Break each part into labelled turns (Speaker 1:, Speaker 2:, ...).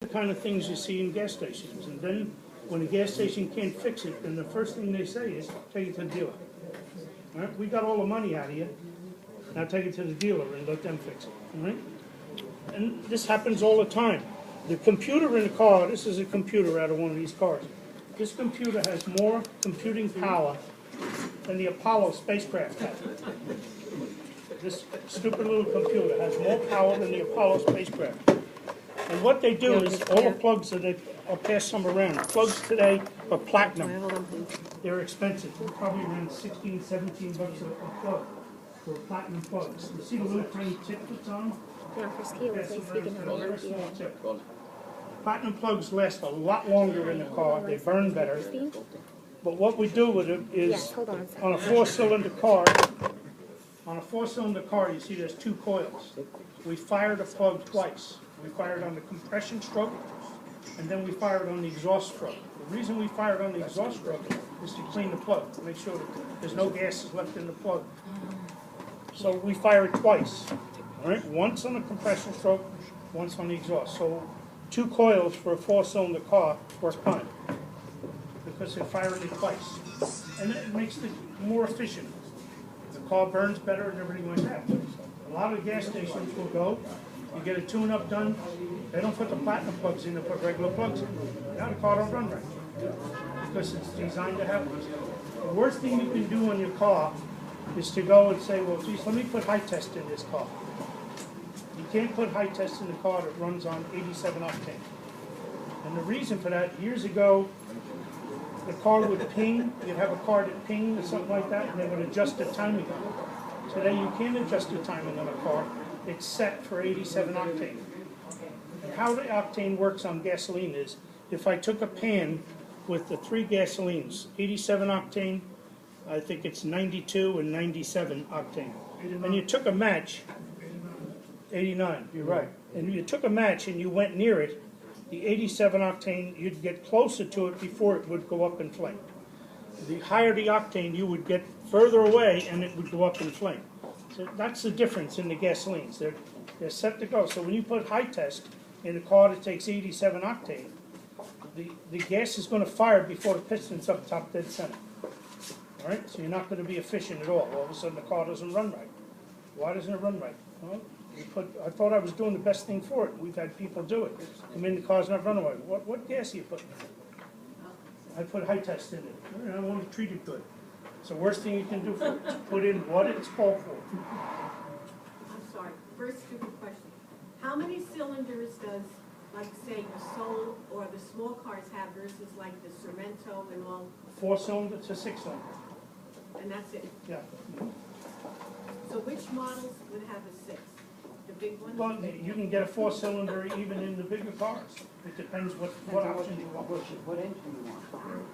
Speaker 1: The kind of things you see in gas stations. And then when a gas station can't fix it, then the first thing they say is, take it to the dealer. All right? We got all the money out of you. Now take it to the dealer and let them fix it. All right? And this happens all the time. The computer in the car, this is a computer out of one of these cars. This computer has more computing power than the Apollo spacecraft had. This stupid little computer has more power than the Apollo spacecraft. And what they do is, all the plugs that I'll pass some around. Plugs today are platinum. They're expensive. They're probably around 16, 17 bucks a plug for platinum plugs. You see the little tiny tip that's on them?
Speaker 2: Yonkers key was like speaking on
Speaker 1: Very small tip. Platinum plugs last a lot longer in the car. They burn better. But what we do with it is, on a four-cylinder car, you see there's two coils. We fire the plug twice. We fire it on the compression stroke, and then we fire it on the exhaust stroke. The reason we fire it on the exhaust stroke is to clean the plug, to make sure that there's no gases left in the plug. So we fire it twice, all right? Once on the compression stroke, once on the exhaust. So 2 coils for a 4-cylinder car work fine, because they're firing it twice. And it makes it more efficient. The car burns better and everything like that. A lot of gas stations will go, you get a tune-up done, they don't put the platinum plugs in, they put regular plugs in. Now the car don't run right, because it's designed to have these. The worst thing you can do on your car is to go and say, well, geez, let me put high test in this car. You can't put high test in the car that runs on 87 octane. And the reason for that, years ago, the car would ping, you'd have a car that pinged or something like that, and they would adjust the timing. Today you can't adjust the timing on a car. It's set for 87 octane. And how the octane works on gasoline is, if I took a pan with the 3 gasolines, 87 octane, I think it's 92 and 97 octane. And you took a match, 89, you're right. And you took a match and you went near it, the 87 octane, you'd get closer to it before it would go up in flame. The higher the octane, you would get further away and it would go up in flame. So that's the difference in the gasolines. They're set to go. So when you put high test in a car that takes 87 octane, the gas is going to fire before the piston's up top dead center. All right? So you're not going to be efficient at all. All of a sudden the car doesn't run right. Why doesn't it run right? Well, I thought I was doing the best thing for it. We've had people do it. Come in, the car's not running right. What gas are you putting in? I put high test in it. I want to treat it good. It's the worst thing you can do for it. Put in what it's called for.
Speaker 3: I'm sorry. First stupid question. How many cylinders does, like, say, the Soul or the small cars have versus, like, the Sorrento and all?
Speaker 1: 4-cylinder to 6-cylinder.
Speaker 3: And that's it?
Speaker 1: Yeah.
Speaker 3: So which models would have a 6? The big ones?
Speaker 1: Well, you can get a 4-cylinder even in the bigger cars. It depends what option you want.
Speaker 4: What engine you want?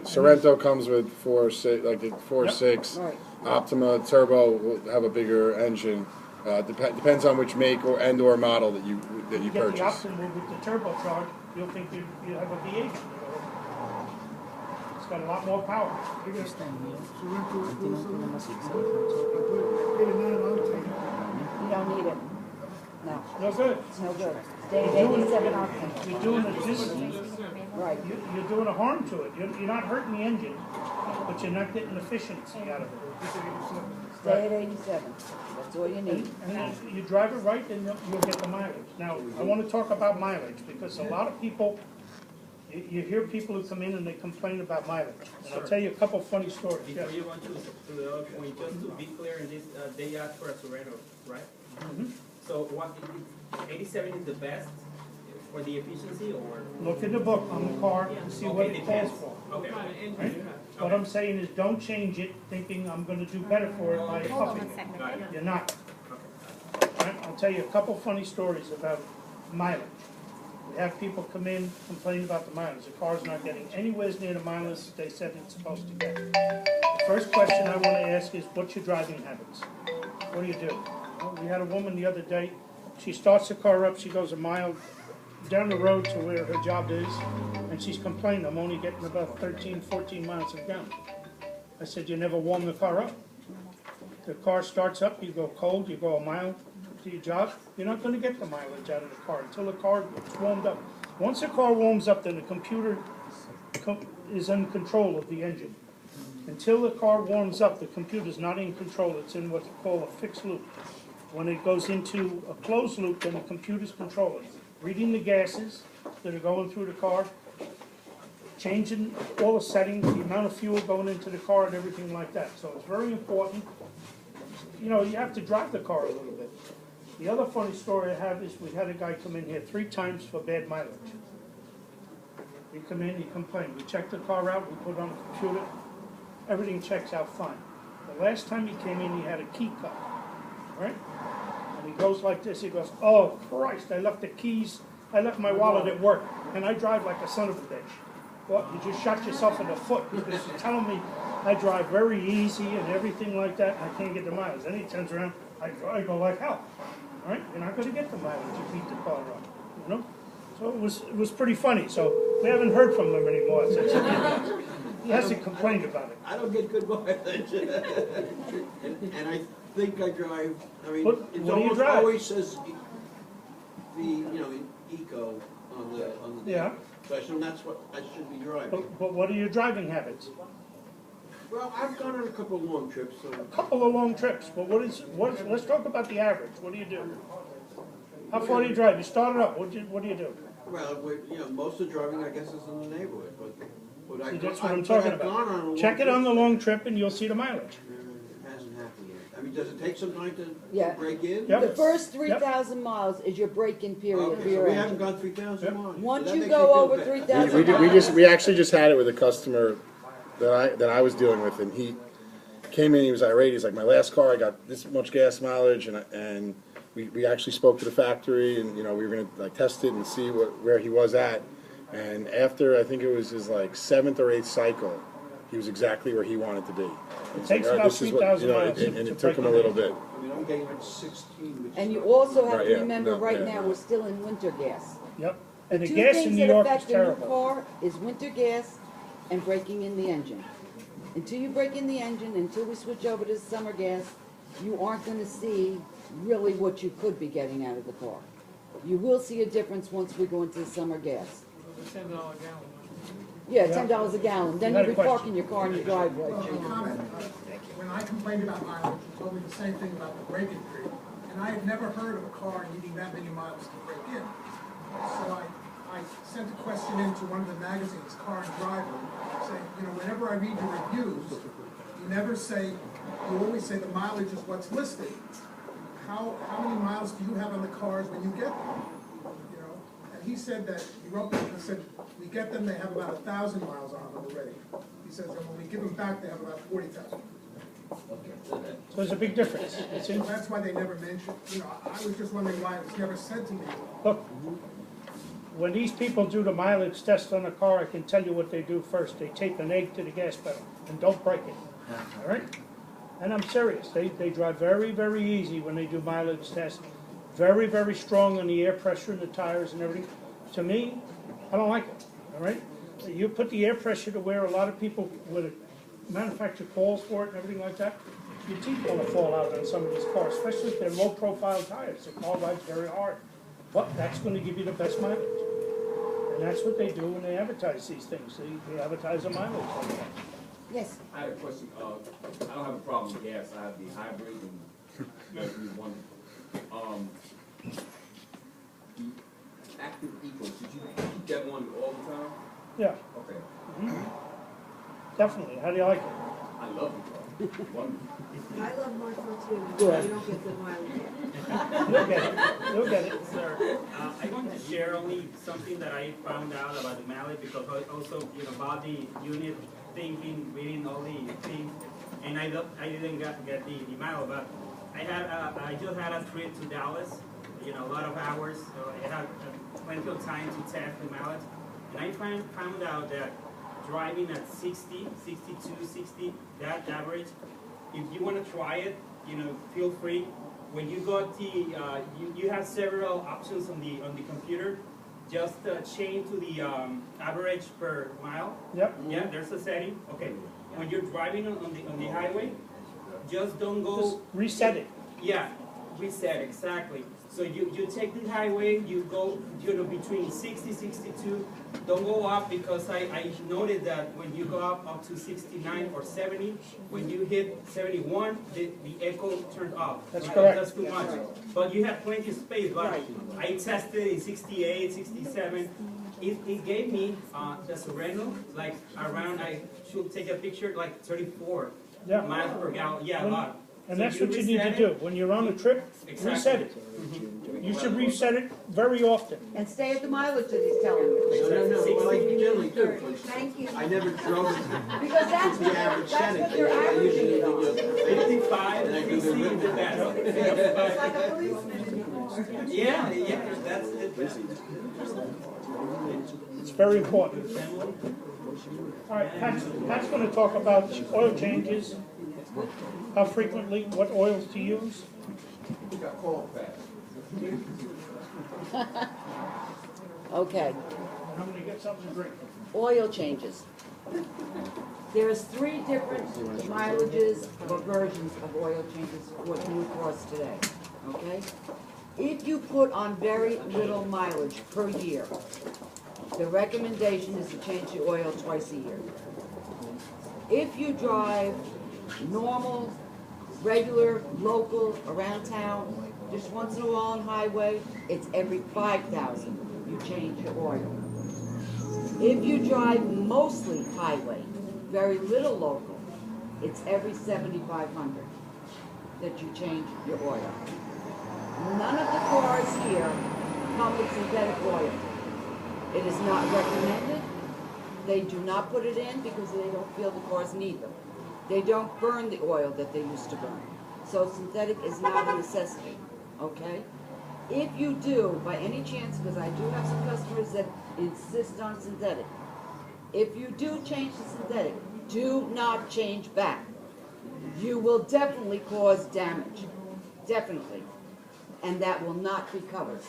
Speaker 5: Sorrento comes with 4.6, like a 4.6.
Speaker 4: Right.
Speaker 5: Optima Turbo will have a bigger engine. Depends on which make or model that you
Speaker 1: You get
Speaker 5: purchase.
Speaker 1: the Optima with the turbocharged, you'll think you have a V8. It's got a lot more power.
Speaker 4: You don't need it. No,
Speaker 1: No good.
Speaker 4: it's no good. They 87 octane.
Speaker 1: You're doing a
Speaker 4: Right.
Speaker 1: you're doing a harm to it. You're not hurting the engine, but you're not getting efficiency out of it.
Speaker 4: Stay at 87. That's all you need.
Speaker 1: And if you drive it right, then you'll get the mileage. Now, I want to talk about mileage, because a lot of people, you hear people who come in and they complain about mileage. And I'll tell you a couple funny stories.
Speaker 6: Before you want to the point, just to be clear, in this, they asked for a Sorrento, right?
Speaker 1: Mhm.
Speaker 6: So what, 87 is the best for the efficiency, or?
Speaker 1: Look in the book on the car and see what it calls for.
Speaker 6: Okay.
Speaker 1: Right? What I'm saying is, don't change it thinking I'm going to do better for it by
Speaker 2: Hold on
Speaker 1: upping
Speaker 2: one
Speaker 1: it.
Speaker 2: second.
Speaker 1: You're not. Right? I'll tell you a couple funny stories about mileage. We have people come in, complain about the mileage. The car's not getting anywhere near the mileage they said it's supposed to get. The first question I want to ask is, what's your driving habits? What do you do? Well, we had a woman the other day, she starts the car up, she goes a mile down the road to where her job is, and she's complaining, I'm only getting about 13, 14 miles a gallon. I said, you never warm the car up? The car starts up, you go cold, you go a mile, to your job, you're not gonna get the mileage out of the car until the car gets warmed up. Once the car warms up, then the computer is in control of the engine. Until the car warms up, the computer's not in control, it's in what they call a fixed loop. When it goes into a closed loop, then the computer's controlling, reading the gases that are going through the car, changing all the settings, the amount of fuel going into the car and everything like that. So it's very important. You know, you have to drive the car a little bit. The other funny story I have is we had a guy come in here 3 times for bad mileage. He come in, he complained. We checked the car out, we put it on the computer, everything checks out fine. The last time he came in, he had a key cut, right? And he goes like this, he goes, oh Christ, I left the keys, I left my wallet at work, and I drive like a son of a bitch. Well, you just shot yourself in the foot because you're telling me I drive very easy and everything like that, and I can't get the mileage. Then he turns around, I go like hell. All right, you're not going to get the mileage. You beat the car up, you know. So it was pretty funny. So we haven't heard from him anymore since he hasn't complained about it.
Speaker 7: I don't get good mileage. and I think I drive, I mean,
Speaker 1: What
Speaker 7: it
Speaker 1: do you
Speaker 7: almost
Speaker 1: drive?
Speaker 7: always says eco on the
Speaker 1: Yeah.
Speaker 7: so I assume that's what I should be driving.
Speaker 1: But what are your driving habits?
Speaker 7: Well, I've gone on a couple of long trips, so
Speaker 1: A couple of long trips. But let's talk about the average. What do you do? How far do you drive? You started up. What do you do?
Speaker 7: well, most of the driving I guess is in the neighborhood, but
Speaker 1: See, that's what I'm talking about. Check it on the long trip and you'll see the mileage.
Speaker 7: It hasn't happened yet. I mean, does it take some time to
Speaker 4: Yeah.
Speaker 7: break in?
Speaker 1: Yep.
Speaker 4: The first 3,000 miles is your break-in period for
Speaker 7: Okay, so
Speaker 4: your
Speaker 7: we
Speaker 4: engine.
Speaker 7: haven't gone 3,000 miles. So
Speaker 4: Once
Speaker 7: that
Speaker 4: you
Speaker 7: makes
Speaker 4: go
Speaker 7: me feel
Speaker 4: over
Speaker 7: bad.
Speaker 4: 3,000
Speaker 5: We actually just had it with a customer that I was dealing with, and he came in, he was irate, he's like, my last car, I got this much gas mileage, and we actually spoke to the factory, and, you know, we were gonna, like, test it and see where he was at, and after, I think it was his, like, 7th or 8th cycle, he was exactly where he wanted to be.
Speaker 1: It takes about 3,000 miles.
Speaker 5: And
Speaker 1: to
Speaker 5: it took
Speaker 1: break
Speaker 5: him a
Speaker 1: it.
Speaker 5: little bit.
Speaker 7: I mean, I'm getting at 16, which
Speaker 4: And
Speaker 7: is
Speaker 4: you also have
Speaker 5: Right,
Speaker 4: to
Speaker 5: yeah,
Speaker 4: remember,
Speaker 5: no,
Speaker 4: right
Speaker 5: yeah.
Speaker 4: now, we're still in winter gas.
Speaker 1: Yep. And the
Speaker 4: Two
Speaker 1: gas in
Speaker 4: things
Speaker 1: New
Speaker 4: that
Speaker 1: York is
Speaker 4: affect a new
Speaker 1: terrible.
Speaker 4: car is winter gas and breaking in the engine. Until you break in the engine, until we switch over to summer gas, you aren't gonna see really what you could be getting out of the car. You will see a difference once we go into the summer gas. Yeah, $10 a gallon, then
Speaker 1: You had
Speaker 4: you'll
Speaker 1: a
Speaker 4: be
Speaker 1: question.
Speaker 4: parking your car in your driveway.
Speaker 8: Comment. When I complained about mileage, you told me the same thing about the break-in period. And I had never heard of a car needing that many miles to break in. So I sent a question into one of the magazines, Car and Driver, saying, whenever I read your reviews, you always say the mileage is what's listed. How many miles do you have on the cars when you get them? And he said that, he wrote me and said, we get them, they have about 1,000 miles on them already. He says, and when we give them back, they have about 40,000.
Speaker 1: So there's a big difference. It's in,
Speaker 8: So that's why they never mentioned, I was just wondering why it was never said to me.
Speaker 1: look, when these people do the mileage test on a car, I can tell you what they do first. They tape an egg to the gas pedal and don't break it. All right? And I'm serious. They drive very, very easy when they do mileage tests. Very, very strong on the air pressure in the tires and everything. To me, I don't like it. All right? You put the air pressure to where a lot of people with a manufacturer calls for it and everything like that. Your teeth going to fall out on some of these cars, especially if they're low-profile tires. The car rides very hard. But that's going to give you the best mileage. And that's what they do when they advertise these things. They advertise a mileage like that.
Speaker 4: Yes,
Speaker 9: I had a question. I don't have a problem with gas. I have the hybrid and every one. The active eco, did you keep that one all the time?
Speaker 1: Yeah,
Speaker 9: Okay.
Speaker 1: definitely. How do you like it?
Speaker 9: I love the car. Wonderful.
Speaker 3: I love Marshall too,
Speaker 4: Good.
Speaker 3: but you don't get good mileage.
Speaker 1: You'll get it. You'll get it.
Speaker 6: Sir, I want to share only something that I found out about the mileage because I also, about the unit thinking, reading all the things, and I didn't get the mileage, but I just had a trip to Dallas, a lot of hours, so I had plenty of time to test the mileage, and I found out that driving at 60, 62, 60, that average, if you want to try it, feel free. When you got the, you have several options on the computer. Just change to the average per mile.
Speaker 1: Yep.
Speaker 6: Yeah, there's a setting. Okay. When you're driving on the highway, just don't go.
Speaker 1: Just reset it.
Speaker 6: Yeah, reset, exactly. So you take the highway, you go, between 60, 62, don't go up, because I noted that when you go up to 69 or 70, when you hit 71, the echo turned off.
Speaker 1: That's correct.
Speaker 6: That's too much. But you have plenty of space, but I tested in 68, 67. It gave me, the Sorrento, like around, I should take a picture, like 34
Speaker 1: Yeah.
Speaker 6: miles per gallon. Yeah, a lot.
Speaker 1: And
Speaker 6: So
Speaker 1: that's what you need to
Speaker 6: reset
Speaker 1: do.
Speaker 6: it.
Speaker 1: When you're on a trip,
Speaker 6: Exactly.
Speaker 1: reset it. You should reset it very often.
Speaker 4: And stay at the mileage that he's telling you.
Speaker 7: No, well, I generally do,
Speaker 3: Thank you.
Speaker 7: but I never drove it
Speaker 4: Because that's
Speaker 7: to the average
Speaker 4: what
Speaker 7: Senate.
Speaker 4: you're averaging it on.
Speaker 6: 55,
Speaker 7: And I do
Speaker 6: 60
Speaker 7: the
Speaker 6: is the best.
Speaker 3: It's like a policeman in the
Speaker 6: Yeah, that's it.
Speaker 1: It's very important. All right, Pat's going to talk about oil changes, how frequently, what oils to use.
Speaker 9: We got called fast.
Speaker 4: Okay,
Speaker 1: I'm going to get something to drink.
Speaker 4: oil changes. There's 3 different mileages or versions of oil changes for new cars today, okay? If you put on very little mileage per year, the recommendation is to change the oil twice a year. If you drive normal, regular, local, around town, just once in a while on highway, it's every 5,000 you change your oil. If you drive mostly highway, very little local, it's every 7,500 that you change your oil. None of the cars here come with synthetic oil. It is not recommended. They do not put it in because they don't feel the cars need them. They don't burn the oil that they used to burn. So synthetic is not a necessity, okay? If you do, by any chance, because I do have some customers that insist on synthetic, if you do change to synthetic, do not change back. You will definitely cause damage, definitely, and that will not be covered.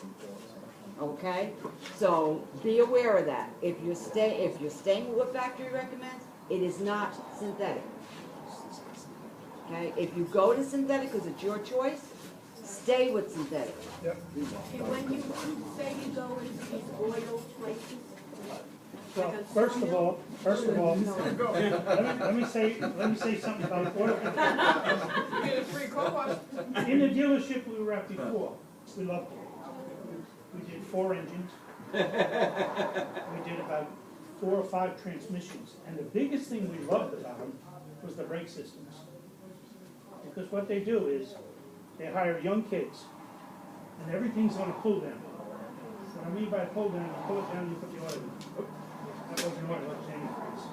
Speaker 4: Okay, so be aware of that. If you're staying with what factory recommends, it is not synthetic. Okay, if you go to synthetic because it's your choice, stay with synthetic.
Speaker 3: And when you say you go into these oil places,
Speaker 1: Well, first of all, let me say something about oil. In the dealership we were at before, we loved it. We did 4 engines. We did about 4 or 5 transmissions. And the biggest thing we loved about them was the brake systems. Because what they do is, they hire young kids, and everything's on a pull down. What I mean by pull down, you pull it down, you put the oil in. That wasn't oil, that was antifreeze.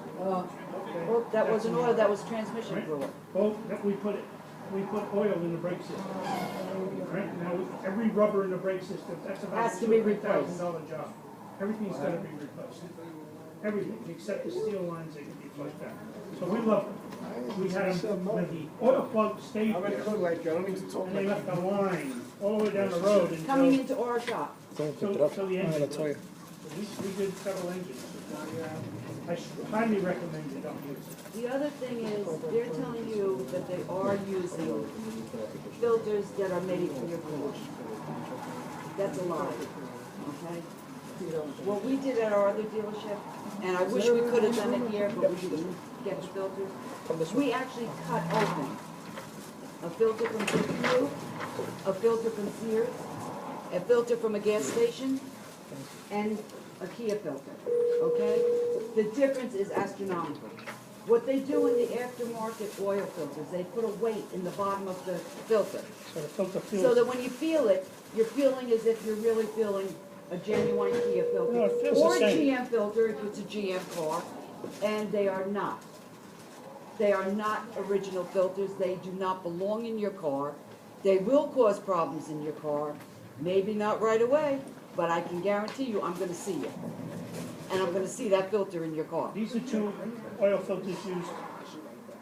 Speaker 4: Well, that wasn't oil, that was transmission fluid.
Speaker 1: Well, we put oil in the brake system. Right, now, every rubber in the brake system, that's about
Speaker 4: Has
Speaker 1: a
Speaker 4: to be
Speaker 1: $2,000 job. Everything's gotta be replaced. Everything, except the steel lines that can be flushed out. So we love them. We had them, when the oil plug stayed there, and they left a line all the way down the road
Speaker 4: Coming
Speaker 1: until,
Speaker 4: into our shop.
Speaker 1: till the engine. We did several engines. I highly recommend you don't use it.
Speaker 4: The other thing is, they're telling you that they are using filters that are made for your car. That's a lie, okay? What we did at our other dealership, and I wish we could have done it here, but we didn't get the filters, we actually cut open a filter from Blue, a filter from Sears, a filter from a gas station, and a Kia filter, okay? The difference is astronomical. What they do in the aftermarket oil filters, they put a weight in the bottom of the filter.
Speaker 1: So the filter
Speaker 4: So
Speaker 1: feels,
Speaker 4: that when you feel it, you're feeling as if you're really feeling a genuine Kia filter.
Speaker 1: No, it feels the
Speaker 4: Or a
Speaker 1: same.
Speaker 4: GM filter if it's a GM car, and they are not. They are not original filters. They do not belong in your car. They will cause problems in your car. Maybe not right away, but I can guarantee you I'm gonna see it. And I'm gonna see that filter in your car.
Speaker 1: these are 2 oil filters used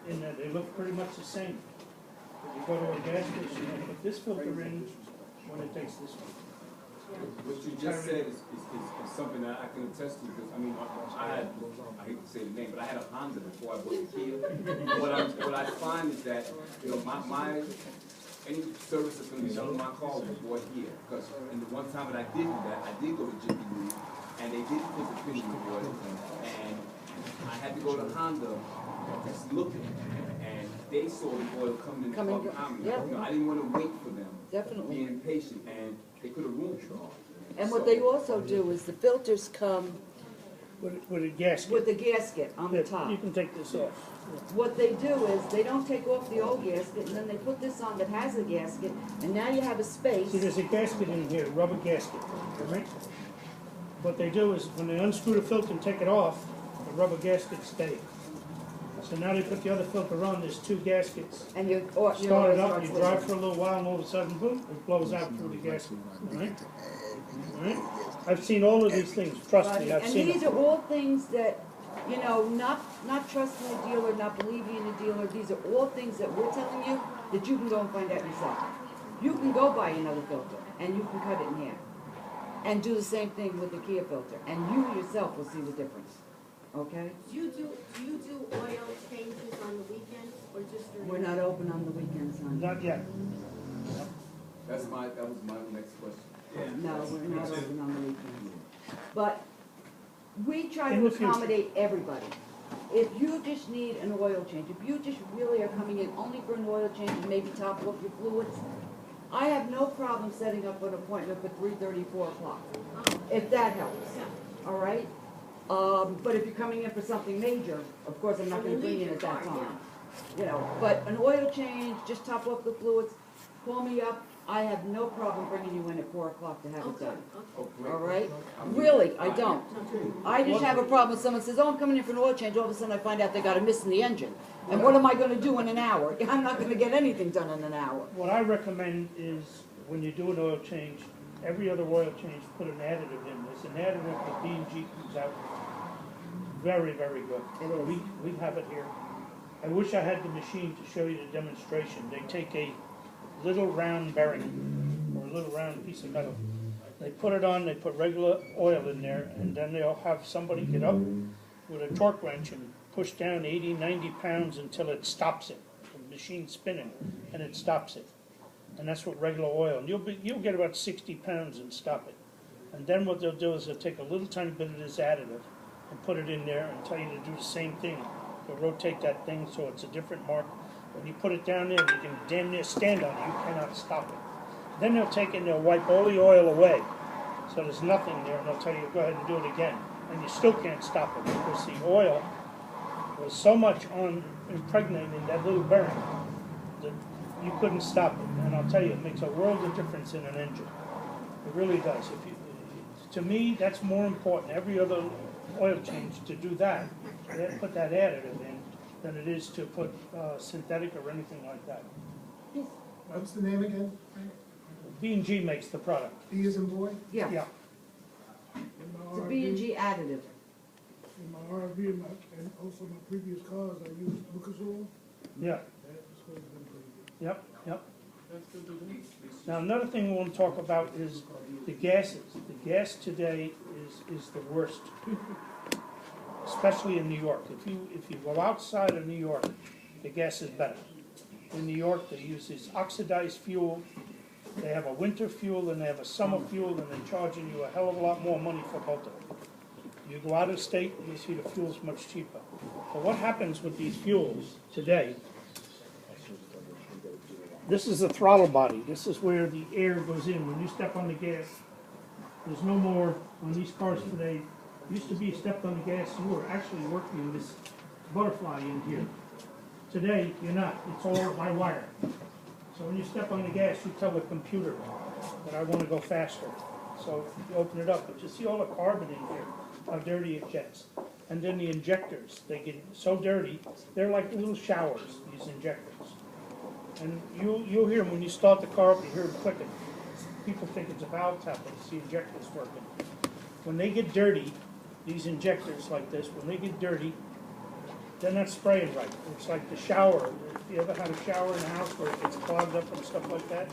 Speaker 1: in there. They look pretty much the same. If you go to a gas station, they put this filter in when it takes this one.
Speaker 9: What you just said is something that I can attest to, because, I mean, I hate to say the name, but I had a Honda before I bought the Kia. What I find is that, you know, my any service that's gonna be done on my car was bought here. Because, and the one time that I did do that, I did go to Jiffy Lube, and they did put the pin in the oil, and I had to go to Honda, just looking, and they saw the oil coming in the
Speaker 4: Coming,
Speaker 9: car behind me.
Speaker 4: yeah.
Speaker 9: You know, I didn't wanna wait for them.
Speaker 4: Definitely.
Speaker 9: Being impatient, and they could have ruined it.
Speaker 4: And what they also do is the filters come
Speaker 1: With a gasket.
Speaker 4: with the gasket on the
Speaker 1: Yeah,
Speaker 4: top.
Speaker 1: you can take this off.
Speaker 4: What they do is, they don't take off the old gasket, and then they put this on that has a gasket, and now you have a space.
Speaker 1: See, there's a gasket in here, rubber gasket, right? What they do is, when they unscrew the filter and take it off, the rubber gasket stays. So now they put the other filter on, there's two gaskets.
Speaker 4: And you,
Speaker 1: Start it up, you drive for a little while, and all of a sudden, boom, it blows out through the gasket, all right? All right? I've seen all of these things, trust me, I've
Speaker 4: And
Speaker 1: seen
Speaker 4: these
Speaker 1: them.
Speaker 4: are all things that, you know, not trusting the dealer, not believing in the dealer, these are all things that we're telling you that you can go and find out yourself. You can go buy another filter, and you can cut it in half. And do the same thing with the Kia filter, and you yourself will see the difference, okay?
Speaker 3: Do you do oil changes on the weekends or just during?
Speaker 4: We're not open on the weekends, hon.
Speaker 1: Not yet.
Speaker 9: That was my next question.
Speaker 4: No, we're not open on the weekends. But we try
Speaker 1: In
Speaker 4: to
Speaker 1: the future.
Speaker 4: accommodate everybody. If you just need an oil change, if you just really are coming in only for an oil change and maybe top off your fluids, I have no problem setting up an appointment for 3:30, 4 o'clock, if that helps, all right? But if you're coming in for something major, of course, I'm not gonna bring you in at that time. You know, but an oil change, just top off the fluids, call me up, I have no problem bringing you in at 4 o'clock to have it
Speaker 3: Okay,
Speaker 4: done.
Speaker 3: okay.
Speaker 4: All right? Really, I don't. I just have a problem with someone says, oh, I'm coming in for an oil change, all of a sudden I find out they got a miss in the engine. And what am I gonna do in an hour? I'm not gonna get anything done in an hour.
Speaker 1: What I recommend is, when you do an oil change, every other oil change, put an additive in. There's an additive that B&G comes out with. Very, very good.
Speaker 4: It is.
Speaker 1: We have it here. I wish I had the machine to show you the demonstration. They take a little round bearing, or a little round piece of metal. They put it on, they put regular oil in there, and then they'll have somebody get up with a torque wrench and push down 80, 90 pounds until it stops it. The machine's spinning, and it stops it. And that's what regular oil, and you'll get about 60 pounds and stop it. And then what they'll do is they'll take a little tiny bit of this additive and put it in there and tell you to do the same thing. They'll rotate that thing so it's a different mark. When you put it down there, you can damn near stand on it, you cannot stop it. Then they'll take it and they'll wipe all the oil away. So there's nothing there, and they'll tell you to go ahead and do it again. And you still can't stop it because the oil was so much impregnated in that little bearing that you couldn't stop it. And I'll tell you, it makes a world of difference in an engine. It really does. To me, that's more important, every other oil change, to do that, put that additive in, than it is to put synthetic or anything like that.
Speaker 8: What's the name again?
Speaker 1: B&G makes the product.
Speaker 8: B as in boy?
Speaker 4: Yeah,
Speaker 1: Yeah.
Speaker 4: it's a B&G additive.
Speaker 10: In my RV and also my previous cars, I used Lucas oil.
Speaker 1: Yeah.
Speaker 10: That's what it's been pretty good.
Speaker 1: Yep, yep. Now, another thing we want to talk about is the gases. The gas today is the worst, especially in New York. If you go outside of New York, the gas is better. In New York, they use this oxidized fuel. They have a winter fuel and they have a summer fuel, and they're charging you a hell of a lot more money for both of them. You go out of state, you see the fuel's much cheaper. But what happens with these fuels today? This is the throttle body. This is where the air goes in. When you step on the gas, there's no more on these cars today. Used to be you stepped on the gas, you were actually working in this butterfly in here. Today, you're not. It's all by wire. So when you step on the gas, you tell the computer that I want to go faster. So you open it up, but you see all the carbon in here, how dirty it gets. And then the injectors, they get so dirty, they're like little showers, these injectors. And you'll hear them when you start the car up, you hear them clicking. People think it's a valve tap, but it's the injectors working. When they get dirty, these injectors like this, when they get dirty, they're not spraying right. It's like the shower. If you ever had a shower in a house where it gets clogged up and stuff like that,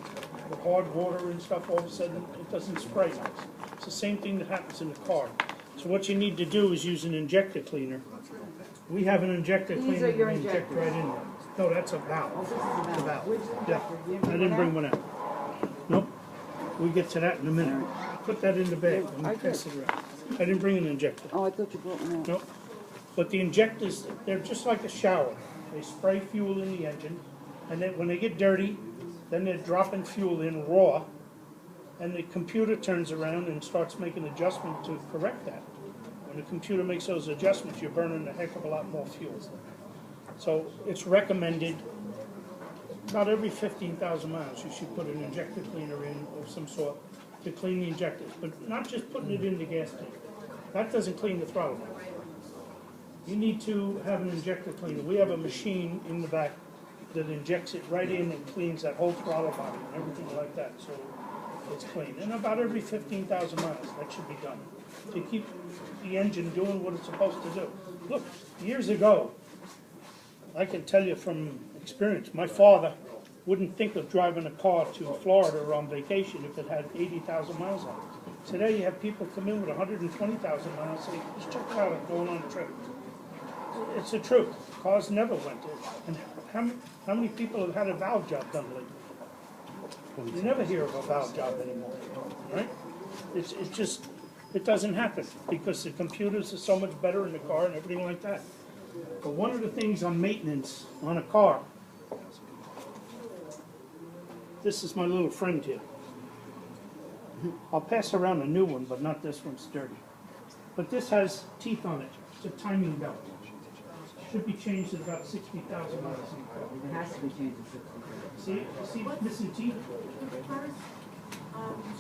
Speaker 1: with hard water and stuff, all of a sudden it doesn't spray nice. It's the same thing that happens in the car. So what you need to do is use an injector cleaner. We have an injector
Speaker 4: These
Speaker 1: cleaner
Speaker 4: are your
Speaker 1: that we inject
Speaker 4: injectors.
Speaker 1: right in there. No, that's a
Speaker 4: Oh,
Speaker 1: valve.
Speaker 4: this is a
Speaker 1: It's a
Speaker 4: valve.
Speaker 1: valve.
Speaker 4: Where's the
Speaker 1: Yeah,
Speaker 4: injector? You
Speaker 1: I didn't bring
Speaker 4: out?
Speaker 1: one out. Nope. We get to that in a minute. Put that in the bag. Let
Speaker 4: I
Speaker 1: me pass
Speaker 4: did.
Speaker 1: it around. I didn't bring an injector.
Speaker 4: Oh, I thought you brought one out.
Speaker 1: Nope. But the injectors, they're just like a shower. They spray fuel in the engine, and then when they get dirty, then they're dropping fuel in raw, and the computer turns around and starts making adjustments to correct that. When the computer makes those adjustments, you're burning a heck of a lot more fuel. So it's recommended about every 15,000 miles, you should put an injector cleaner in of some sort to clean the injectors, but not just putting it in the gas tank. That doesn't clean the throttle. You need to have an injector cleaner. We have a machine in the back that injects it right in and cleans that whole throttle body and everything like that, so it's clean. And about every 15,000 miles, that should be done to keep the engine doing what it's supposed to do. Look, years ago, I can tell you from experience, my father wouldn't think of driving a car to Florida or on vacation if it had 80,000 miles on it. Today you have people come in with 120,000 miles, say, just check it out, I'm going on a trip. It's the truth. Cars never went there. And how many people have had a valve job done lately? You never hear of a valve job anymore, right? It's just, it doesn't happen because the computers are so much better in the car and everything like that. But one of the things on maintenance on a car, this is my little friend here. I'll pass around a new one, but not this one's dirty. But this has teeth on it. It's a timing belt. Should be changed at about 60,000 miles.
Speaker 4: It has to be changed to 60.
Speaker 1: See missing teeth?
Speaker 3: The first,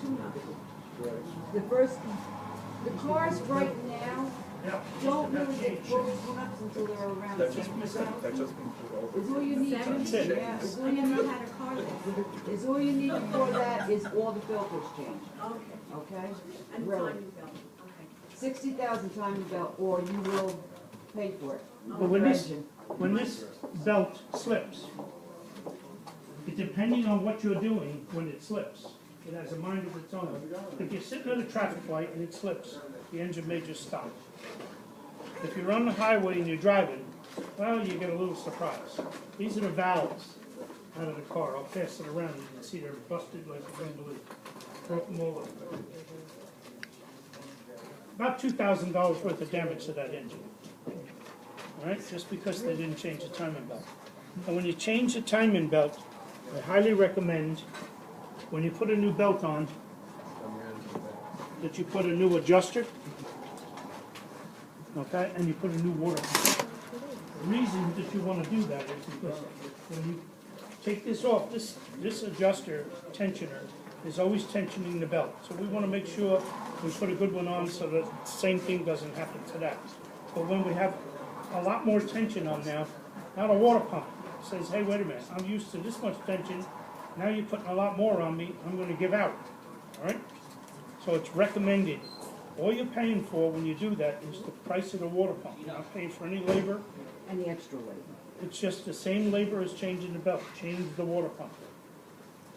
Speaker 3: tune-up.
Speaker 4: The first, the cars right now
Speaker 1: Yeah.
Speaker 4: don't really get fully tune-ups until they're around 60,000. Is all you need,
Speaker 1: That's it.
Speaker 4: yeah, is all
Speaker 3: I
Speaker 4: you
Speaker 3: never
Speaker 4: need,
Speaker 3: had a car there.
Speaker 4: is all you need before that is all the filters changed,
Speaker 3: Okay,
Speaker 4: okay?
Speaker 3: and
Speaker 4: Really.
Speaker 3: timing belt, okay.
Speaker 4: 60,000 timing belt, or you will pay for it.
Speaker 1: But when this belt slips, depending on what you're doing when it slips, it has a mind of its own. If you're sitting at a traffic light and it slips, the engine may just stop. If you're on the highway and you're driving, well, you get a little surprise. These are the valves out of the car. I'll pass it around. You can see they're busted like you can't believe. Broke them all over. About $2,000 worth of damage to that engine. All right, just because they didn't change the timing belt. And when you change the timing belt, I highly recommend, when you put a new belt on, that you put a new adjuster, okay, and you put a new water pump. The reason that you want to do that is because when you take this off, this adjuster tensioner is always tensioning the belt. So we want to make sure we put a good one on so that the same thing doesn't happen to that. But when we have a lot more tension on now a water pump says, hey, wait a minute, I'm used to this much tension, now you're putting a lot more on me, I'm going to give out, all right? So it's recommended. All you're paying for when you do that is the price of the water pump. You're not paying for any labor.
Speaker 4: Any extra labor.
Speaker 1: It's just the same labor as changing the belt. Change the water pump.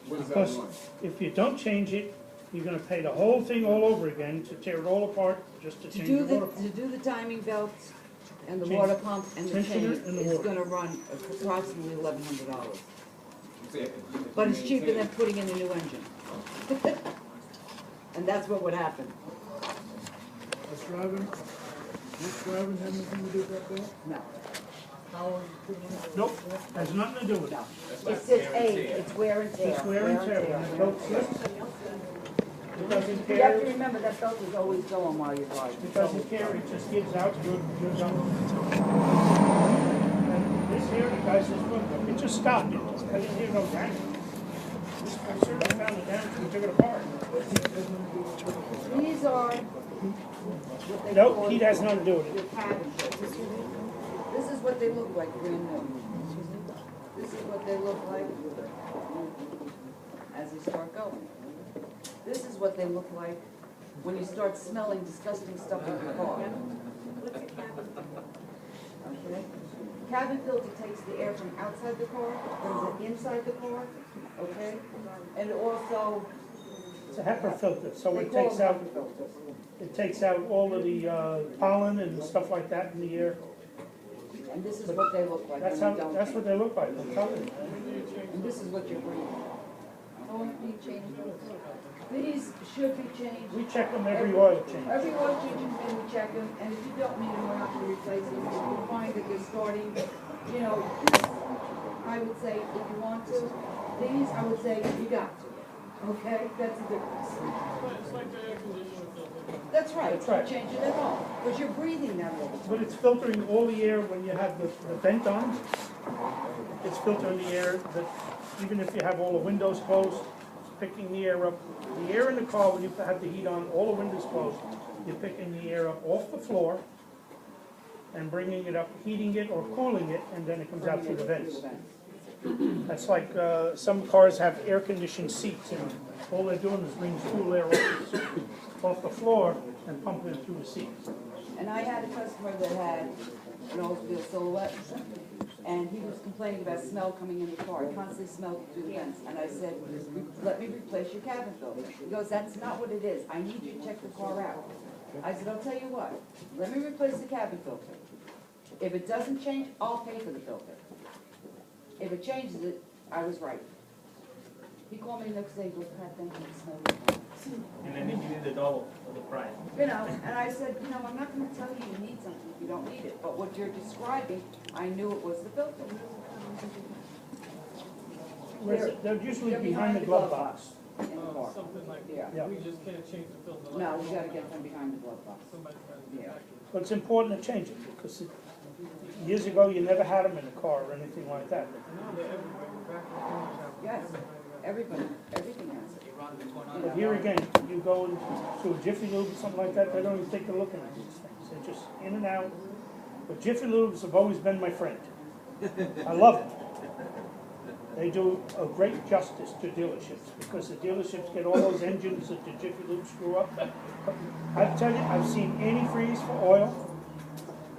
Speaker 9: What does that
Speaker 1: Because
Speaker 9: run?
Speaker 1: if you don't change it, you're going to pay the whole thing all over again to tear it all apart just to
Speaker 4: To
Speaker 1: change
Speaker 4: do
Speaker 1: the
Speaker 4: the,
Speaker 1: water pump.
Speaker 4: to do the timing belts and the
Speaker 1: Change-
Speaker 4: water pump and the
Speaker 1: tensioner
Speaker 4: chain
Speaker 1: and the
Speaker 4: is
Speaker 1: water.
Speaker 4: gonna run approximately $1,100.
Speaker 9: You say-
Speaker 4: But it's cheaper than putting in a new engine. And that's what would happen.
Speaker 10: That's driving have anything to do with that bill?
Speaker 4: No,
Speaker 10: How are you putting it?
Speaker 1: Nope, has nothing to do with it.
Speaker 4: no. It's just age, it's wear and tear.
Speaker 1: It's wear and tear. When the belt slips, it doesn't
Speaker 4: You have to
Speaker 1: tear.
Speaker 4: remember that belt is always going while you're driving.
Speaker 1: It doesn't tear, it just gives out, you're done. And this here, the guy says, look, it just stopped. I didn't hear no damage. I certainly found the damage, we took it apart.
Speaker 4: These are what they
Speaker 1: Nope,
Speaker 4: call
Speaker 1: heat has nothing to do with
Speaker 4: your
Speaker 1: it.
Speaker 4: cabin filters. This is what they look like brand new. This is what they look like as you start going. This is what they look like when you start smelling disgusting stuff in your car.
Speaker 3: What's a cabin?
Speaker 4: Okay? Cabin filter takes the air from outside the car, brings it inside the car, okay? And also,
Speaker 1: It's a HEPA filter, so
Speaker 4: they
Speaker 1: it
Speaker 4: call
Speaker 1: takes
Speaker 4: them
Speaker 1: out,
Speaker 4: cabin filters.
Speaker 1: it takes out all of the pollen and stuff like that in the air.
Speaker 4: And this is what they look like when
Speaker 1: That's
Speaker 4: they
Speaker 1: how,
Speaker 4: don't
Speaker 1: that's what
Speaker 4: change.
Speaker 1: they look like, I'm telling you.
Speaker 4: And this is what you're breathing.
Speaker 2: How often do you change those?
Speaker 4: These should be changed.
Speaker 1: We check them every oil change.
Speaker 4: Every oil change is when we check them, and if you don't need them, we're not gonna replace them. If you find that they're starting, you know, this, I would say, if you want to, these, I would say, you got to. Okay, that's the difference.
Speaker 10: It's like the air conditioner filter.
Speaker 4: That's right,
Speaker 1: That's right.
Speaker 4: you change it at home, because you're breathing that all the time.
Speaker 1: But it's filtering all the air when you have the vent on. It's filtering the air, that even if you have all the windows closed, it's picking the air up. The air in the car, when you have the heat on, all the windows closed, you're picking the air up off the floor and bringing it up, heating it or cooling it, and then it comes out through the vents. That's like, some cars have air-conditioned seats, and all they're doing is bringing cool air off the floor and pumping it through the seats.
Speaker 4: And I had a customer that had an Oldsmobile Silhouette, and he was complaining about smell coming in the car. He constantly smelled it through the vents. And I said, let me replace your cabin filter. He goes, that's not what it is. I need you to check the car out. I said, I'll tell you what, let me replace the cabin filter. If it doesn't change, I'll pay for the filter. If it changes it, I was right. He called me the next day and goes, Pat, thank you, it smelled good."
Speaker 6: And then they give you the double of the price.
Speaker 4: You know, and I said, you know, I'm not gonna tell you you need something if you don't need it, but what you're describing, I knew it was the filter.
Speaker 1: They're usually
Speaker 4: They're
Speaker 1: behind the glove box.
Speaker 4: In the car.
Speaker 10: Something like
Speaker 4: Yeah.
Speaker 10: that. We just can't change the filter.
Speaker 4: No, we gotta get them behind the glove box.
Speaker 10: Somebody's gotta get
Speaker 4: Yeah.
Speaker 10: back to it.
Speaker 1: But it's important to change it, because years ago, you never had them in the car or anything like that.
Speaker 10: Now they're everywhere. We're back to the corner shop.
Speaker 4: Yes, everybody, everything has it.
Speaker 1: But here again, you go to a Jiffy Lube or something like that, they don't even take a look at these things. They're just in and out. But Jiffy Lubes have always been my friend. I love them. They do a great justice to dealerships, because the dealerships get all those engines that the Jiffy Lube screw up. I tell you, I've seen antifreeze for oil.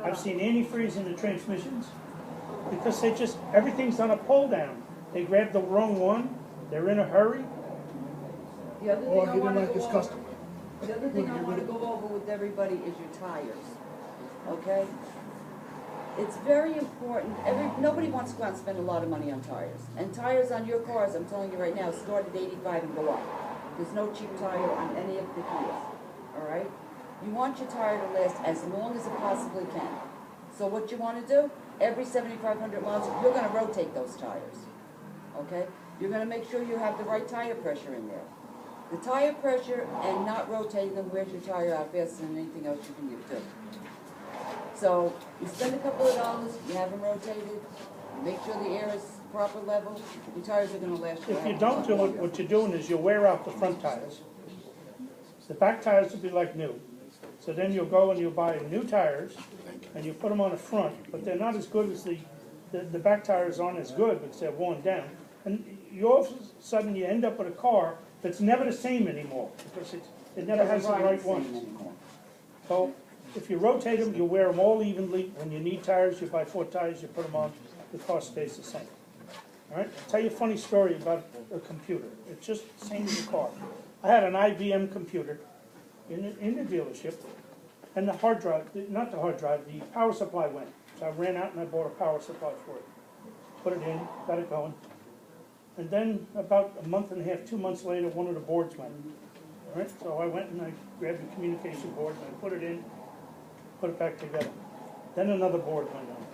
Speaker 1: I've seen antifreeze in the transmissions, because they just, everything's on a pull down. They grab the wrong one, they're in a hurry.
Speaker 4: The other
Speaker 10: Or
Speaker 4: thing I
Speaker 10: he didn't
Speaker 4: wanna
Speaker 10: like his
Speaker 4: go over,
Speaker 10: customer.
Speaker 4: the other thing I wanna go over with everybody is your tires, okay? It's very important, nobody wants to go out and spend a lot of money on tires. And tires on your cars, I'm telling you right now, start at 85 and go up. There's no cheap tire on any of the Kias, all right? You want your tire to last as long as it possibly can. So what you wanna do, every 7,500 miles, you're gonna rotate those tires, okay? You're gonna make sure you have the right tire pressure in there. The tire pressure and not rotating them wears your tire out faster than anything else you can do. So you spend a couple of dollars, you have them rotated, you make sure the air is proper level, your tires are gonna last you.
Speaker 1: If you don't do it, what you're doing is you wear out the front tires. The back tires will be like new. So then you'll go and you'll buy new tires, and you put them on the front, but they're not as good as the back tires aren't as good because they're worn down. And you all of a sudden you end up with a car that's never the same anymore, because it never has the right ones. So if you rotate them, you wear them all evenly. When you need tires, you buy 4 tires, you put them on, the cost stays the same. All right, I'll tell you a funny story about a computer. It's just the same as a car. I had an IBM computer in the dealership, and the hard drive, not the hard drive, the power supply went. So I ran out and I bought a power supply for it. Put it in, got it going. And then about a month and a half, 2 months later, one of the boards went. All right, so I went and I grabbed the communication board and I put it in, put it back together. Then another board went on.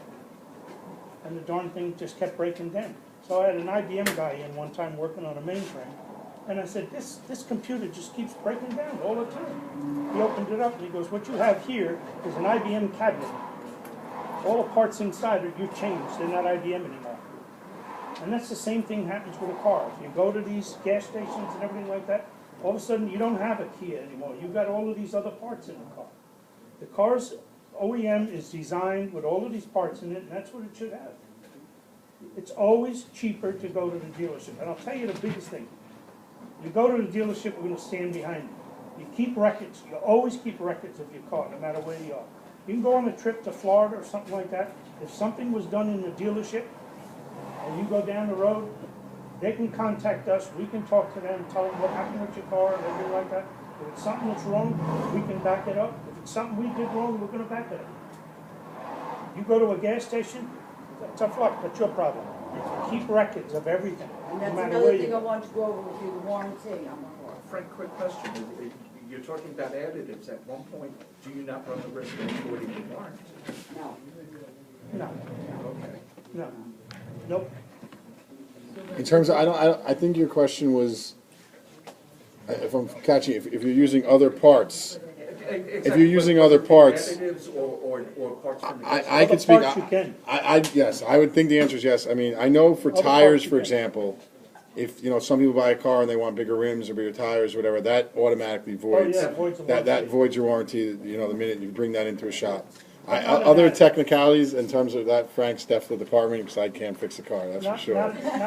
Speaker 1: And the darn thing just kept breaking down. So I had an IBM guy in one time working on a mainframe. And I said, this computer just keeps breaking down all the time. He opened it up and he goes, what you have here is an IBM cabinet. All the parts inside are you've changed, they're not IBM anymore. And that's the same thing happens with a car. If you go to these gas stations and everything like that, all of a sudden you don't have a Kia anymore. You've got all of these other parts in the car. The car's OEM is designed with all of these parts in it, and that's what it should have. It's always cheaper to go to the dealership. And I'll tell you the biggest thing. You go to the dealership, we're going to stand behind you. You keep records. You always keep records of your car, no matter where you are. You can go on a trip to Florida or something like that. If something was done in the dealership, and you go down the road, they can contact us. We can talk to them, tell them what happened with your car and everything like that. If it's something that's wrong, we can back it up. If it's something we did wrong, we're going to back it up. You go to a gas station, tough luck, that's your problem. Keep records of everything,
Speaker 4: And
Speaker 1: no
Speaker 4: that's
Speaker 1: matter
Speaker 4: another
Speaker 1: where
Speaker 4: thing I
Speaker 1: you.
Speaker 4: want to go over with you, the warranty on the car.
Speaker 11: Frank, quick question. You're talking about additives. At one point, do you not run the risk of avoiding the warranty?
Speaker 4: No.
Speaker 1: No,
Speaker 11: Okay.
Speaker 1: no, nope.
Speaker 5: In terms of, I think your question was, if I'm catching, if you're using other parts,
Speaker 11: If
Speaker 5: you're using other parts-
Speaker 11: Additives or parts from the.
Speaker 5: I could speak,
Speaker 1: parts you can.
Speaker 5: yes, I would think the answer is yes. I mean, I know for
Speaker 1: Other
Speaker 5: tires,
Speaker 1: parts you
Speaker 5: for
Speaker 1: can.
Speaker 5: example, if, some people buy a car and they want bigger rims or bigger tires, or whatever, that automatically voids.
Speaker 1: yeah, voids the
Speaker 5: That
Speaker 1: warranty.
Speaker 5: voids your warranty, the minute you bring that into a shop.
Speaker 1: But none of
Speaker 5: Other
Speaker 1: that-
Speaker 5: technicalities in terms of that, Frank's definitely the department, because I can't fix a car, that's for
Speaker 1: Not,
Speaker 5: sure.
Speaker 1: not, not,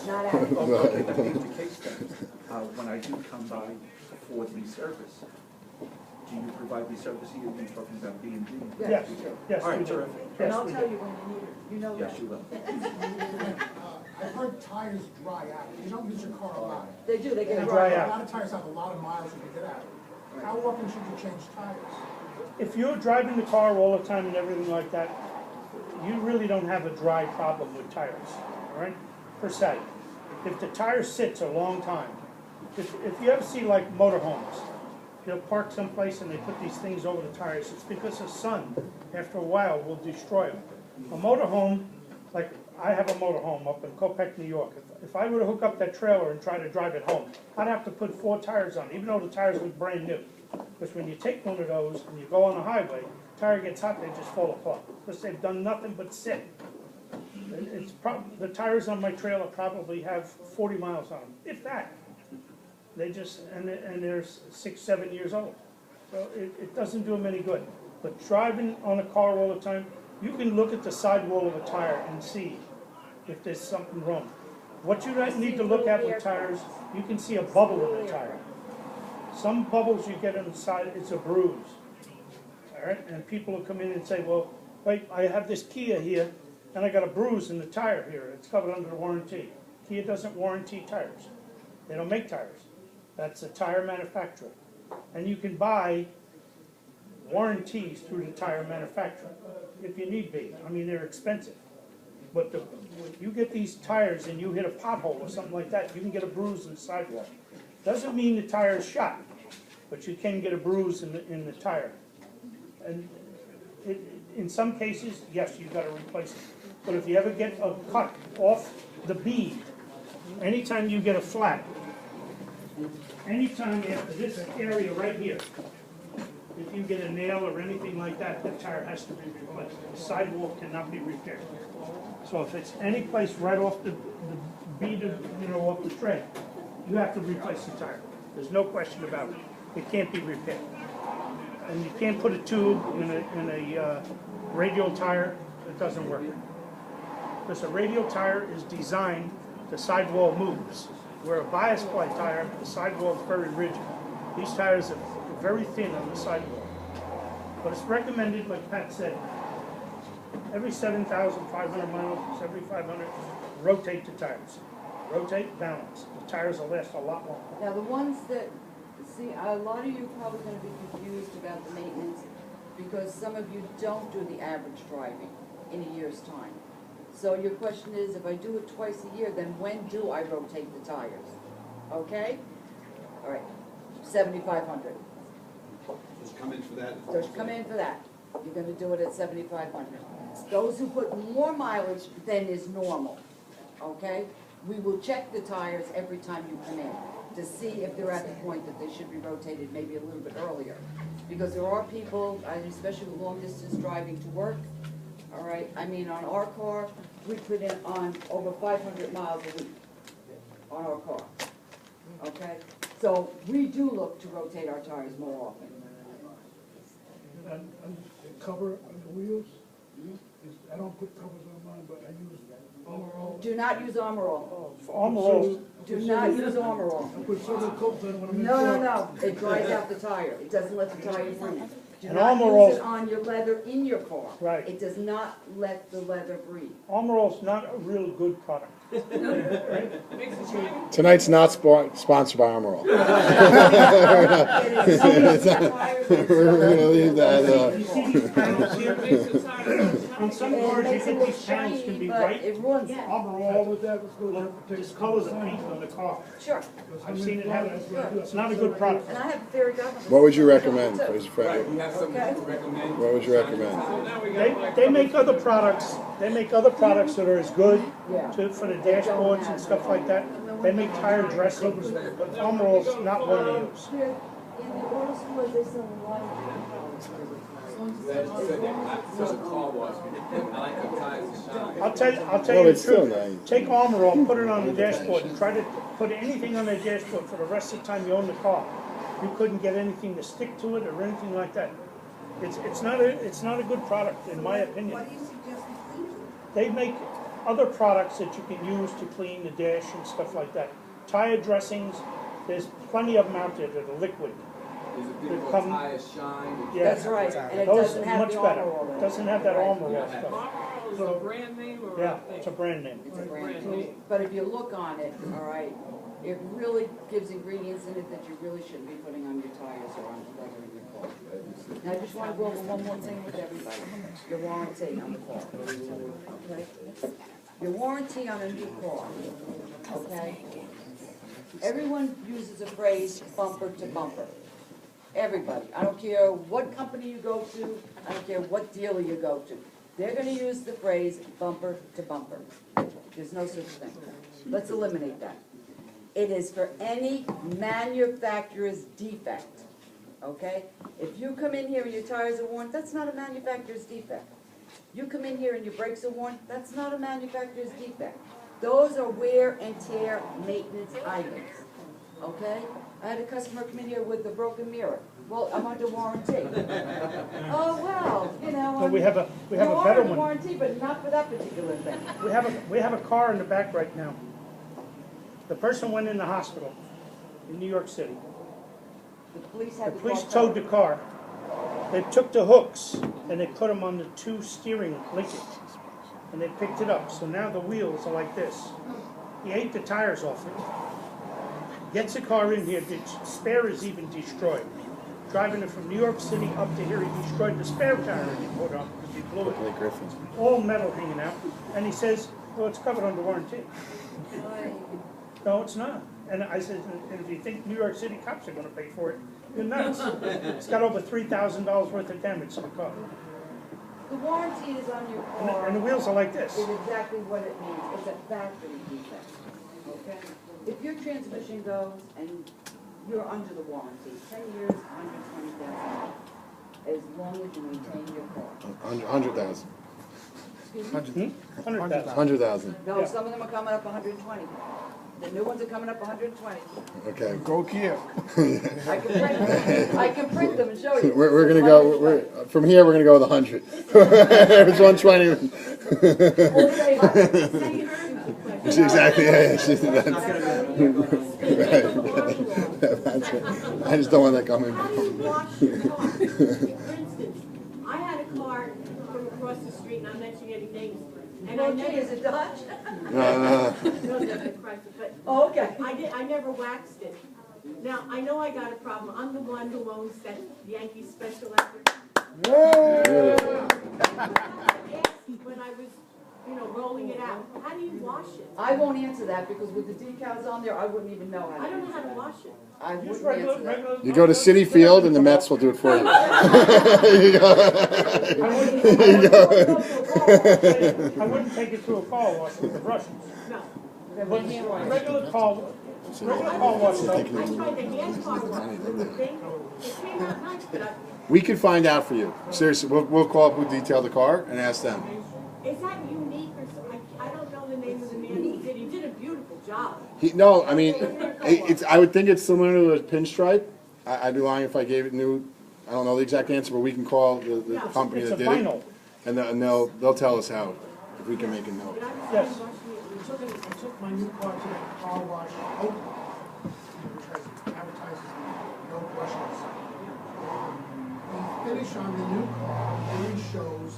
Speaker 4: Not out.
Speaker 11: Okay, that being the case then, when I do come by for the service, do you provide the service here? You're talking about B and D?
Speaker 1: yes, yes,
Speaker 11: All right,
Speaker 1: we do.
Speaker 11: terrific.
Speaker 4: And
Speaker 1: Yes,
Speaker 4: I'll
Speaker 1: we
Speaker 4: tell
Speaker 1: do.
Speaker 4: you when you need it, you know that.
Speaker 11: Yes, you will.
Speaker 8: I've heard tires dry out. You don't use your car a lot.
Speaker 4: They do, they
Speaker 1: They
Speaker 4: get
Speaker 1: dry
Speaker 4: dry
Speaker 1: out.
Speaker 8: A lot of tires have a lot of miles when you get out. How often should you change tires?
Speaker 1: If you're driving the car all the time and everything like that, you really don't have a dry problem with tires, all right, per se. If the tire sits a long time, if you ever see like motorhomes, they'll park someplace and they put these things over the tires, it's because the sun, after a while, will destroy them. A motorhome, like I have a motorhome up in Copec, New York. If I were to hook up that trailer and try to drive it home, I'd have to put 4 tires on, even though the tires look brand new. Because when you take one of those and you go on the highway, tire gets hot, they just fall apart. Because they've done nothing but sit. The tires on my trailer probably have 40 miles on them, if that. They just, and they're 6, 7 years old. So it doesn't do them any good. But driving on a car all the time, you can look at the sidewall of a tire and see if there's something wrong. What you need to look at with tires, you can see a bubble in the tire. Some bubbles you get inside, it's a bruise. All right, and people will come in and say, well, wait, I have this Kia here, and I got a bruise in the tire here. It's covered under the warranty. Kia doesn't warranty tires. They don't make tires. That's a tire manufacturer. And you can buy warranties through the tire manufacturer, if you need be. I mean, they're expensive. But when you get these tires and you hit a pothole or something like that, you can get a bruise in the sidewalk. Doesn't mean the tire is shot, but you can get a bruise in the tire. And in some cases, yes, you've got to replace it. But if you ever get a cut off the bead, anytime you get a flat, anytime after this area right here, if you get a nail or anything like that, the tire has to be replaced. The sidewall cannot be repaired. So if it's any place right off the bead, off the tread, you have to replace the tire. There's no question about it. It can't be repaired. And you can't put a tube in a radial tire. It doesn't work. Because a radial tire is designed, the sidewall moves. Where a bias ply tire, the sidewall is very rigid. These tires are very thin on the sidewall. But it's recommended, like Pat said, every 7,500 miles, every 500, rotate the tires. Rotate, balance. The tires will last a lot longer.
Speaker 4: Now, the ones that, see, a lot of you are probably gonna be confused about the maintenance because some of you don't do the average driving in a year's time. So your question is, if I do it twice a year, then when do I rotate the tires? Okay? All right, 7,500.
Speaker 7: Just come in for that.
Speaker 4: Just come in for that. You're gonna do it at 7,500. Those who put more mileage than is normal, okay? We will check the tires every time you come in to see if they're at the point that they should be rotated maybe a little bit earlier. Because there are people, and especially with long distance driving to work, all right? I mean, on our car, we put in on over 500 miles a week on our car, okay? So we do look to rotate our tires more often.
Speaker 10: And cover on the wheels, I don't put covers on mine, but I use Armor All.
Speaker 4: Do not use Armor All.
Speaker 1: Armor All.
Speaker 4: Do not use Armor All.
Speaker 10: I put several coats on when I'm in
Speaker 4: No,
Speaker 10: truck.
Speaker 4: no, no, it dries out the tire, it doesn't let the tire breathe. Do
Speaker 1: And
Speaker 4: not
Speaker 1: Armor
Speaker 4: use
Speaker 1: All-
Speaker 4: it on your leather in your car.
Speaker 1: Right.
Speaker 4: It does not let the leather breathe.
Speaker 1: Armor All's not a real good product.
Speaker 5: Tonight's not sponsored by Armor All.
Speaker 4: It is
Speaker 5: We're gonna leave that,
Speaker 1: You see these panels here? On some
Speaker 4: It
Speaker 1: cars, you
Speaker 4: makes it
Speaker 1: think
Speaker 4: look
Speaker 1: these panels can
Speaker 4: shiny,
Speaker 1: be
Speaker 4: but
Speaker 1: white.
Speaker 4: it ruins it.
Speaker 1: Armor All with that, discolors the paint on the car.
Speaker 4: Sure.
Speaker 1: I've seen it happen. It's not a good product.
Speaker 4: And I have a fairy godmother.
Speaker 5: What would you recommend, Mr.
Speaker 9: Right,
Speaker 5: Fred?
Speaker 9: you have something to recommend?
Speaker 5: What would you recommend?
Speaker 1: They make other products, that are as good
Speaker 4: Yeah.
Speaker 1: for the dashboards and stuff like that. They make tire dressings, but Armor All's not one of those.
Speaker 4: In the auto stores, they sell a lot of
Speaker 9: That said that, so the car wash, I like the tires to shine.
Speaker 1: I'll tell
Speaker 5: Well,
Speaker 1: you
Speaker 5: it's
Speaker 1: the
Speaker 5: still
Speaker 1: truth.
Speaker 5: nice.
Speaker 1: Take Armor All, put it on the dashboard, and try to put anything on the dashboard for the rest of the time you own the car. You couldn't get anything to stick to it or anything like that. It's not a good product, in my opinion.
Speaker 3: What do you suggest we clean it?
Speaker 1: They make other products that you can use to clean the dash and stuff like that. Tire dressings, there's plenty of them out there that are liquid.
Speaker 9: There's a
Speaker 1: They
Speaker 9: thing
Speaker 1: come-
Speaker 9: called tire shine.
Speaker 1: Yeah.
Speaker 4: That's right, and it
Speaker 1: Those
Speaker 4: doesn't
Speaker 1: are
Speaker 4: have
Speaker 1: much
Speaker 4: the
Speaker 1: better.
Speaker 4: armor all in it.
Speaker 1: Doesn't have that
Speaker 4: Right.
Speaker 1: Armor All stuff.
Speaker 12: Is it a brand name or
Speaker 1: Yeah,
Speaker 12: a
Speaker 1: it's a brand name.
Speaker 4: It's a brand name. But if you look on it, all right, it really gives ingredients in it that you really shouldn't be putting on your tires or on the leather in your car. Now, I just want to go over one more thing with everybody. Your warranty on the car. Okay? Your warranty on a new car. Okay? Everyone uses a phrase bumper to bumper. Everybody. I don't care what company you go to. I don't care what dealer you go to. They're gonna use the phrase bumper to bumper. There's no such thing. Let's eliminate that. It is for any manufacturer's defect, okay? If you come in here and your tires are worn, that's not a manufacturer's defect. You come in here and your brakes are worn, that's not a manufacturer's defect. Those are wear and tear maintenance items, okay? I had a customer come in here with a broken mirror. Well, I'm under warranty. Oh, well, you know.
Speaker 1: But we have a
Speaker 4: You
Speaker 1: better
Speaker 4: are under
Speaker 1: one.
Speaker 4: warranty, but not for that particular thing.
Speaker 1: We have a car in the back right now. The person went in the hospital in New York City.
Speaker 4: The police
Speaker 1: The
Speaker 4: had the
Speaker 1: police
Speaker 4: car
Speaker 1: towed the car. They took the hooks and they put them on the two steering linkages. And they picked it up. So now the wheels are like this. He ate the tires off it. Gets the car in here, the spare is even destroyed. Driving it from New York City up to here, he destroyed the spare tire he put on because he blew it.
Speaker 5: Like Griffin.
Speaker 1: All metal hanging out. And he says, well, it's covered under warranty. No, it's not. And I said, and if you think New York City cops are gonna pay for it, you're nuts. It's got over $3,000 worth of damage to the car.
Speaker 4: The warranty is on your car.
Speaker 1: And the wheels are like this.
Speaker 4: Is exactly what it means. It's a factory defect, okay? If your transmission goes and you're under the warranty, 10 years, $120,000, as long as you maintain your car.
Speaker 5: 100,000.
Speaker 4: Excuse me?
Speaker 1: 100,000.
Speaker 5: 100,000.
Speaker 4: No,
Speaker 1: Yeah.
Speaker 4: some of them are coming up 120. The new ones are coming up 120.
Speaker 5: Okay.
Speaker 10: Go Kia.
Speaker 4: I can print them. I can print them and show you.
Speaker 5: We're gonna go, from here, we're gonna go with 100. It's 120.
Speaker 4: We'll say that.
Speaker 5: She's exactly, yeah, she's, that's I just don't want that coming.
Speaker 3: How do you wash your car? For instance, I had a car from across the street, and I'm not mentioning any names, and I
Speaker 4: Okay,
Speaker 3: never,
Speaker 4: is it Dodge?
Speaker 5: No.
Speaker 3: no, that's a Chrysler, but
Speaker 4: Oh, okay.
Speaker 3: I never waxed it. Now, I know I got a problem. I'm the one who owns that Yankee special effort. When I was, rolling it out, how do you wash it?
Speaker 4: I won't answer that because with the decals on there, I wouldn't even know how to.
Speaker 3: I don't know how to wash it.
Speaker 4: I
Speaker 1: Use
Speaker 4: wouldn't answer that.
Speaker 1: regular.
Speaker 5: You go to City Field and the Mets will do it for you. You go.
Speaker 1: I wouldn't take it to a car wash with the brushes.
Speaker 3: No.
Speaker 1: But regular car wash, though,
Speaker 3: I tried the hand car wash with the thing. It came out nice, but
Speaker 5: We can find out for you. Seriously, we'll call up who detailed the car and ask them.
Speaker 3: is that unique or something? I don't know the name of the man who did. He did a beautiful job.
Speaker 5: No, I mean, I would think it's similar to a pinstripe. I'd be lying if I gave it new, I don't know the exact answer, but we can call the company
Speaker 1: it's a
Speaker 5: that did it.
Speaker 1: vinyl.
Speaker 5: And they'll tell us how, if we can make a note.
Speaker 3: But I was
Speaker 1: Yes.
Speaker 3: washing it.
Speaker 8: I took my new car to the car wash, which advertises no brushless. The finish on the new car only shows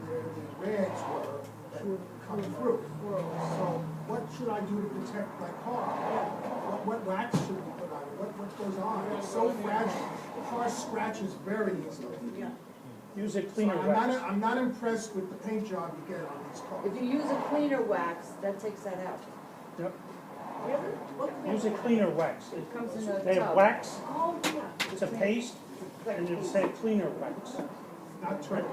Speaker 8: where the rags were that come through. So what should I do to protect my car? What wax should we put on it? What goes on? It's so fragile. The car scratches very easily.
Speaker 1: Use a
Speaker 8: So
Speaker 1: cleaner wax.
Speaker 8: I'm not impressed with the paint job you get on these cars.
Speaker 4: If you use a cleaner wax, that takes that out.
Speaker 1: Yep.
Speaker 3: Really? What
Speaker 1: Use a cleaner wax.
Speaker 4: It comes in a
Speaker 1: They have
Speaker 4: tub.
Speaker 1: wax,
Speaker 3: Oh, yeah.
Speaker 1: it's a paste, and it'll say cleaner wax.
Speaker 8: Not turtle.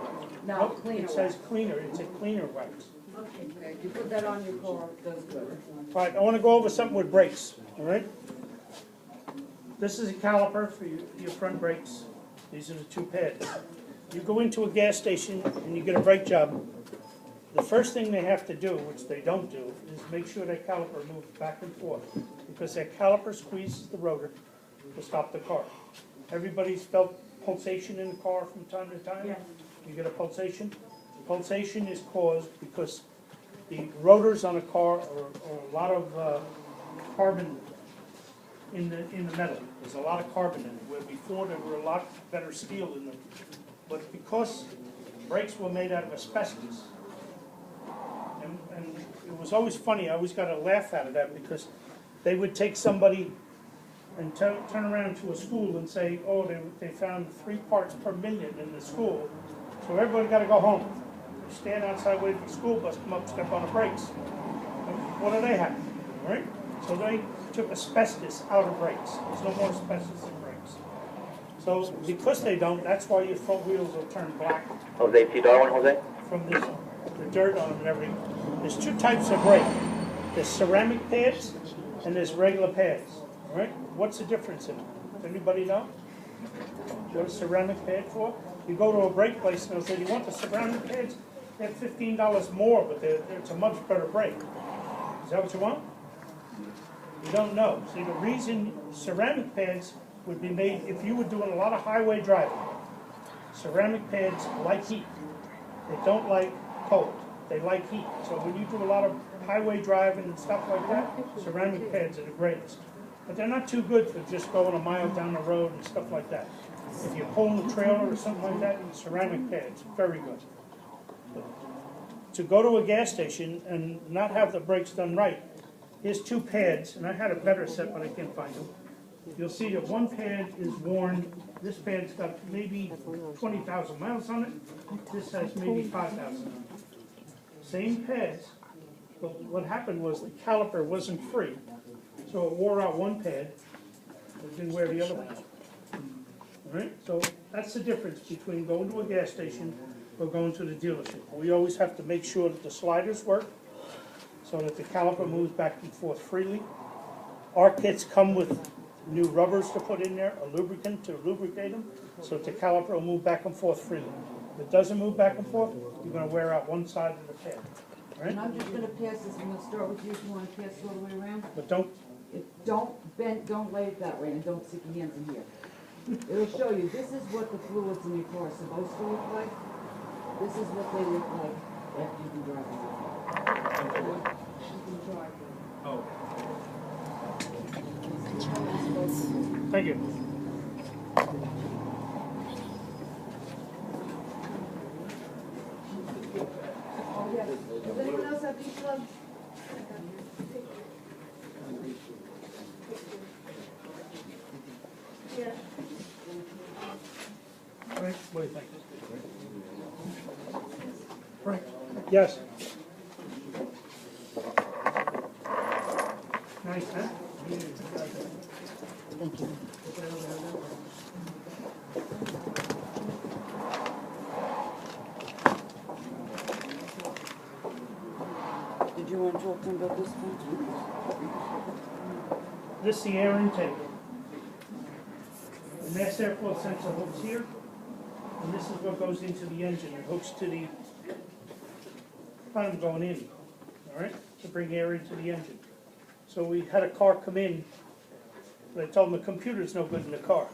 Speaker 4: No,
Speaker 1: Nope,
Speaker 4: cleaner
Speaker 1: it
Speaker 4: wax.
Speaker 1: says cleaner, it's a cleaner wax.
Speaker 4: Okay, you put that on your car, it does good.
Speaker 1: All right, I want to go over something with brakes, all right? This is a caliper for your front brakes. These are the two pads. You go into a gas station and you get a brake job. The first thing they have to do, which they don't do, is make sure that caliper moves back and forth, because that caliper squeezes the rotor to stop the car. Everybody's felt pulsation in the car from time to time?
Speaker 3: Yes.
Speaker 1: You get a pulsation? Pulsation is caused because the rotors on a car are a lot of carbon in the metal. There's a lot of carbon in it, where before there were a lot better steel in them. But because brakes were made out of asbestos, and it was always funny, I always got a laugh out of that, because they would take somebody and turn around to a school and say, oh, they found 3 parts per million in the school, so everybody got to go home. You stand outside waiting for the school bus, come up, step on the brakes. What do they have? All right? So they took asbestos out of brakes. There's no more asbestos in brakes. So because they don't, that's why your front wheels will turn black
Speaker 13: Jose, P. Darwin, Jose?
Speaker 1: from this, the dirt on them and everything. There's 2 types of brake. There's ceramic pads and there's regular pads. All right? What's the difference in them? Does anybody know? What is ceramic pad for? You go to a brake place and they'll say, you want the ceramic pads? They're $15 more, but it's a much better brake. Is that what you want? You don't know. See, the reason ceramic pads would be made, if you were doing a lot of highway driving, ceramic pads like heat. They don't like cold. They like heat. So when you do a lot of highway driving and stuff like that, ceramic pads are the greatest. But they're not too good for just going a mile down the road and stuff like that. If you're pulling a trailer or something like that, ceramic pads, very good. But to go to a gas station and not have the brakes done right, here's 2 pads, and I had a better set, but I can't find them. You'll see that one pad is worn, this pad's got maybe 20,000 miles on it, this has maybe 5,000 on it. Same pads, but what happened was the caliper wasn't free, so it wore out one pad, it didn't wear the other one out. All right, so that's the difference between going to a gas station or going to the dealership. We always have to make sure that the sliders work, so that the caliper moves back and forth freely. Our kits come with new rubbers to put in there, a lubricant to lubricate them, so that the caliper will move back and forth freely. If it doesn't move back and forth, you're going to wear out one side of the pad. All
Speaker 4: And
Speaker 1: right?
Speaker 4: I'm just gonna pass this, I'm gonna start with you if you wanna pass it all the way around.
Speaker 1: But don't,
Speaker 4: Don't bend, don't lay it that way, and don't stick your hands in here. It'll show you, this is what the fluids in your car are supposed to look like. This is what they look like after you've been driving your car.
Speaker 1: thank you.
Speaker 4: Oh, yeah. Does anyone else have these gloves?
Speaker 3: Yeah.
Speaker 1: Frank, what do you think? Frank? Yes. Nice, huh?
Speaker 4: Thank you. Did you want to talk to him about this one?
Speaker 1: This is the air intake. The mass airflow sensor hooks here, and this is what goes into the engine. It hooks to the funnel going in, all right, to bring air into the engine. So we had a car come in, but I told them the computer's no good in the car.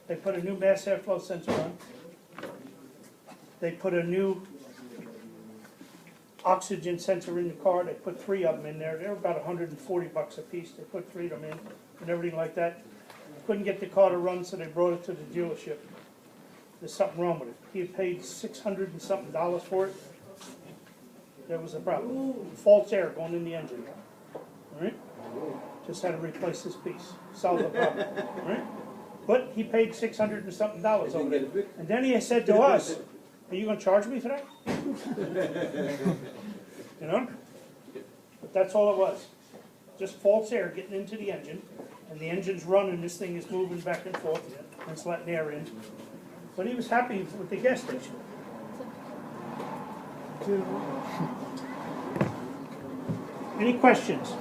Speaker 1: They put a new mass airflow sensor on. They put a new oxygen sensor in the car. They put 3 of them in there. They're about $140 a piece. They put 3 of them in and everything like that. Couldn't get the car to run, so they brought it to the dealership. there's something wrong with it. He had paid $600 and something for it. There was a problem. False air going in the engine. All right? Just had to replace this piece. Solve the problem. All right? But he paid $600 and something over it. And then he said to us, "Are you going to charge me for that?" You know? But that's all it was. Just false air getting into the engine, and the engine's running, this thing is moving back and forth, and it's letting air in. But he was happy with the gas station. Any questions?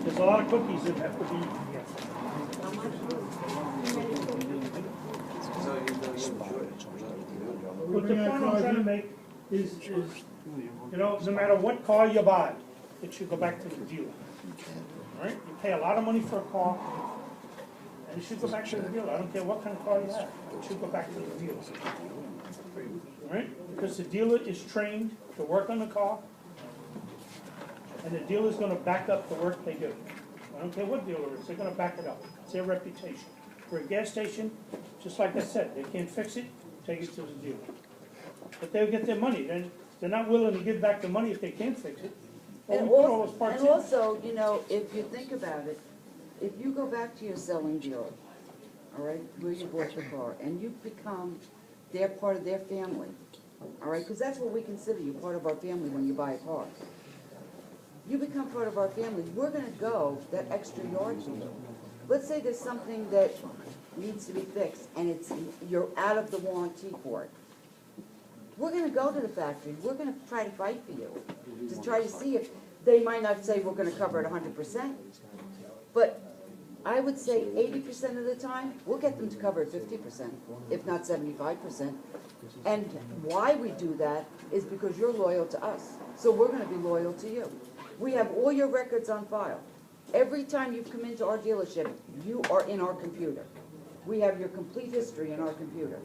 Speaker 1: There's a lot of cookies that have to be eaten here. What the point I'm trying to make is, you know, no matter what car you buy, it should go back to the dealer. All right? You pay a lot of money for a car, and it should go back to the dealer. I don't care what kind of car you have. It should go back to the dealer. All right? Because the dealer is trained to work on the car, and the dealer's going to back up the work they do. I don't care what dealer it is, they're going to back it up. It's their reputation. For a gas station, just like I said, they can't fix it, take it to the dealer. But they'll get their money. Then they're not willing to give back the money if they can't fix it. Well, we put all those parts in.
Speaker 4: also, you know, if you think about it, if you go back to your selling dealer, all right, where you bought your car, and you become their part of their family, all right, because that's what we consider you, part of our family when you buy a car. You become part of our family, we're going to go that extra yard for you. Let's say there's something that needs to be fixed, and you're out of the warranty for it. We're going to go to the factory. We're going to try to fight for you, to try to see if they might not say we're going to cover it 100%. But I would say 80% of the time, we'll get them to cover it 50%, if not 75%. And why we do that is because you're loyal to us. So we're going to be loyal to you. We have all your records on file. Every time you've come into our dealership, you are in our computer. We have your complete history in our computer.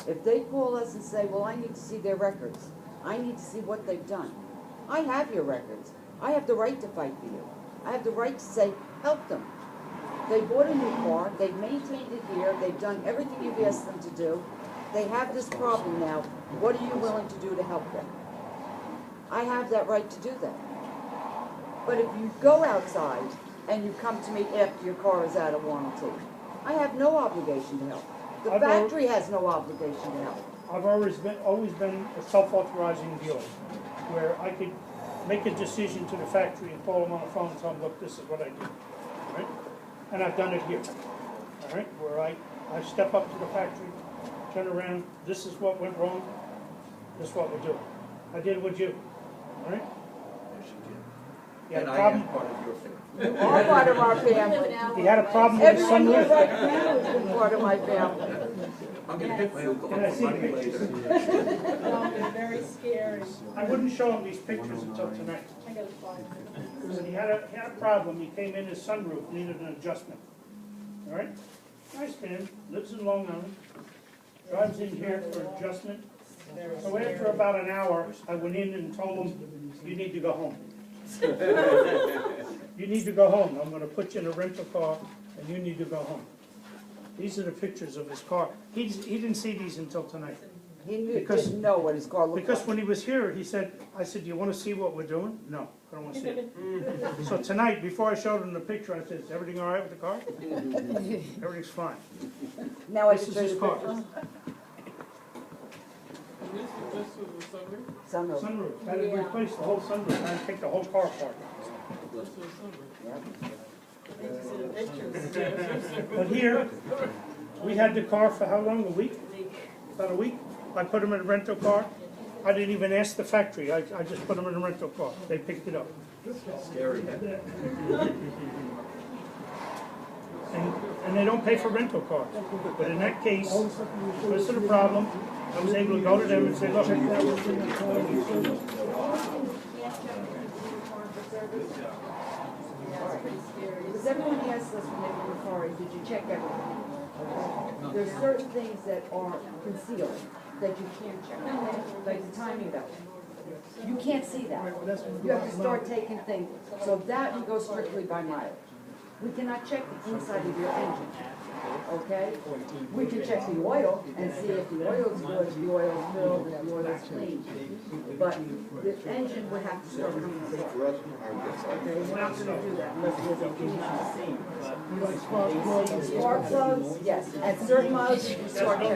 Speaker 4: If they call us and say, well, I need to see their records, I need to see what they've done, I have your records. I have the right to fight for you. I have the right to say, help them. They bought a new car, they've maintained it here, they've done everything you've asked them to do. They have this problem now. What are you willing to do to help them? I have that right to do that. But if you go outside and you come to me after your car is out of warranty, I have no obligation to help. The factory has no obligation to help.
Speaker 1: I've always been a self-authorizing dealer, where I could make a decision to the factory and call them on the phone and tell them, look, this is what I do. Right? And I've done it here. All right? Where I step up to the factory, turn around, this is what went wrong, this is what we're doing. I did it with you. All right? You had a problem.
Speaker 11: I am part of your family.
Speaker 4: You are part of our family.
Speaker 1: He had a problem with his
Speaker 4: Everyone here
Speaker 1: sunroof.
Speaker 4: right now has been part of my family.
Speaker 11: I'm gonna hit my uncle.
Speaker 1: Can I see the pictures?
Speaker 12: They're very scary.
Speaker 1: I wouldn't show him these pictures until tonight.
Speaker 12: I gotta find them.
Speaker 1: Because he had a problem. He came in, his sunroof needed an adjustment. All right? Nice man, lives in Long Island, drives in here for adjustment. So after about an hour, I went in and told him, you need to go home. You need to go home. I'm going to put you in a rental car, and you need to go home. These are the pictures of his car. He didn't see these until tonight.
Speaker 4: He didn't know what his car looked like.
Speaker 1: Because when he was here, he said, I said, do you want to see what we're doing? No, I don't want to see it. So tonight, before I showed him the picture, I said, is everything all right with the car? Everything's fine.
Speaker 4: Now I
Speaker 1: This
Speaker 4: can
Speaker 1: is
Speaker 4: show
Speaker 1: his
Speaker 4: you
Speaker 1: car.
Speaker 4: pictures.
Speaker 12: This was the summer.
Speaker 4: Sunroof.
Speaker 1: Sunroof. Had to replace the whole sunroof. I had to take the whole car apart.
Speaker 12: This was summer. I need to see the pictures.
Speaker 1: But here, we had the car for how long? A week? About a week? I put him in a rental car. I didn't even ask the factory. I just put him in a rental car. They picked it up.
Speaker 11: Scary.
Speaker 1: And they don't pay for rental cars. But in that case, because of the problem, I was able to go to them and say, look,
Speaker 4: Because everyone asks us when they get in the car, did you check everything? Okay? There's certain things that are concealed that you can't check, like the timing belt. You can't see that. You have to start taking things. So that you go strictly by mileage. We cannot check the inside of your engine, okay? We can check the oil and see if the oil's good, if the oil's filled, if the oil's clean. But the engine would have to start coming apart. Okay, we're not gonna do that unless there's a condition. Spark plugs, yes, at certain miles, you can start